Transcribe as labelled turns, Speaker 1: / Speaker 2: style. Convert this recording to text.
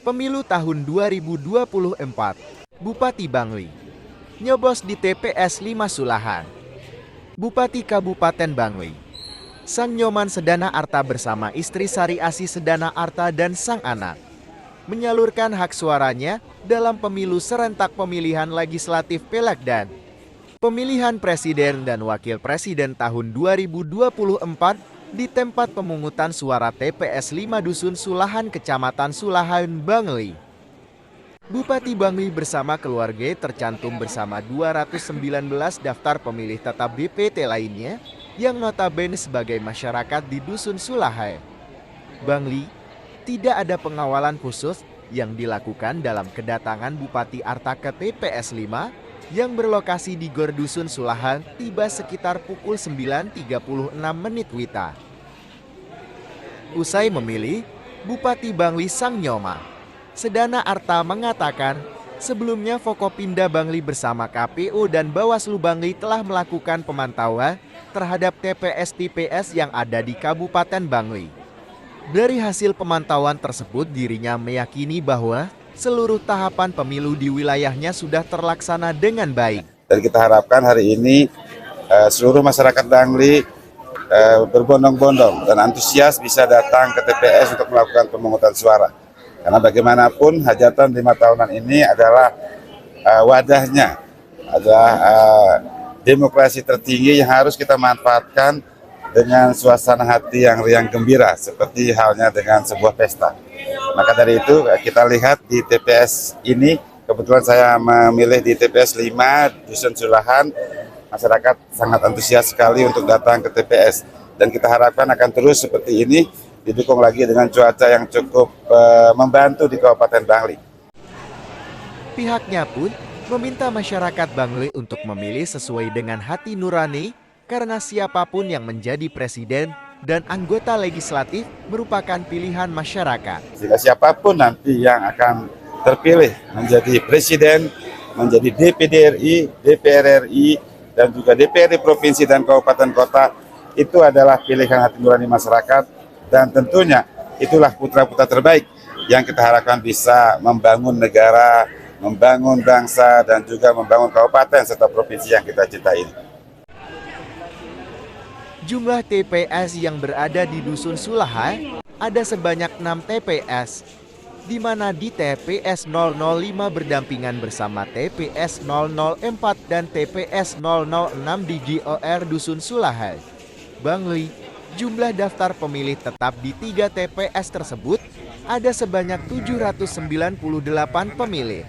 Speaker 1: Pemilu tahun 2024. Bupati Bangli nyobos di TPS 5 Sulahan. Bupati Kabupaten Bangli, Sang Nyoman Sedana Arta bersama istri Sari Asih Sedana Arta dan sang anak menyalurkan hak suaranya dalam pemilu serentak pemilihan legislatif Pileg dan pemilihan presiden dan wakil presiden tahun 2024 di tempat pemungutan suara TPS 5 Dusun Sulahan, Kecamatan Sulahan, Bangli. Bupati Bangli bersama keluarga tercantum bersama 219 daftar pemilih tetap DPT lainnya yang notabene sebagai masyarakat di Dusun Sulahan, Bangli. Tidak ada pengawalan khusus yang dilakukan dalam kedatangan Bupati Arta ke TPS 5 yang berlokasi di Gor Dusun Sulahan tiba sekitar pukul 9.36 WITA. Usai memilih, Bupati Bangli Sang Nyoman Sedana Arta mengatakan sebelumnya Forkopimda Bangli bersama KPU dan Bawaslu Bangli telah melakukan pemantauan terhadap TPS-TPS yang ada di Kabupaten Bangli. Dari hasil pemantauan tersebut, dirinya meyakini bahwa seluruh tahapan pemilu di wilayahnya sudah terlaksana dengan baik.
Speaker 2: Dan kita harapkan hari ini seluruh masyarakat Bangli berbondong-bondong dan antusias bisa datang ke TPS untuk melakukan pemungutan suara. Karena bagaimanapun hajatan 5 tahunan ini adalah wadahnya, adalah demokrasi tertinggi yang harus kita manfaatkan dengan suasana hati yang riang gembira, seperti halnya dengan sebuah pesta. Maka dari itu kita lihat di TPS ini, kebetulan saya memilih di TPS 5 Dusun Sulahan, masyarakat sangat antusias sekali untuk datang ke TPS. Dan kita harapkan akan terus seperti ini, didukung lagi dengan cuaca yang cukup membantu di Kabupaten Bangli.
Speaker 1: Pihaknya pun meminta masyarakat Bangli untuk memilih sesuai dengan hati nurani, karena siapapun yang menjadi presiden dan anggota legislatif merupakan pilihan masyarakat.
Speaker 2: Sehingga siapapun nanti yang akan terpilih menjadi presiden, menjadi DPD RI, DPR RI, dan juga DPRD provinsi dan kabupaten kota, itu adalah pilihan hati nurani masyarakat, dan tentunya itulah putra-putra terbaik yang kita harapkan bisa membangun negara, membangun bangsa, dan juga membangun kabupaten serta provinsi yang kita cintai ini.
Speaker 1: Jumlah TPS yang berada di Dusun Sulahan ada sebanyak 6 TPS, di mana di TPS 005 berdampingan bersama TPS 004 dan TPS 006 di GOR Dusun Sulahan, Bangli. Jumlah daftar pemilih tetap di 3 TPS tersebut ada sebanyak 798 pemilih.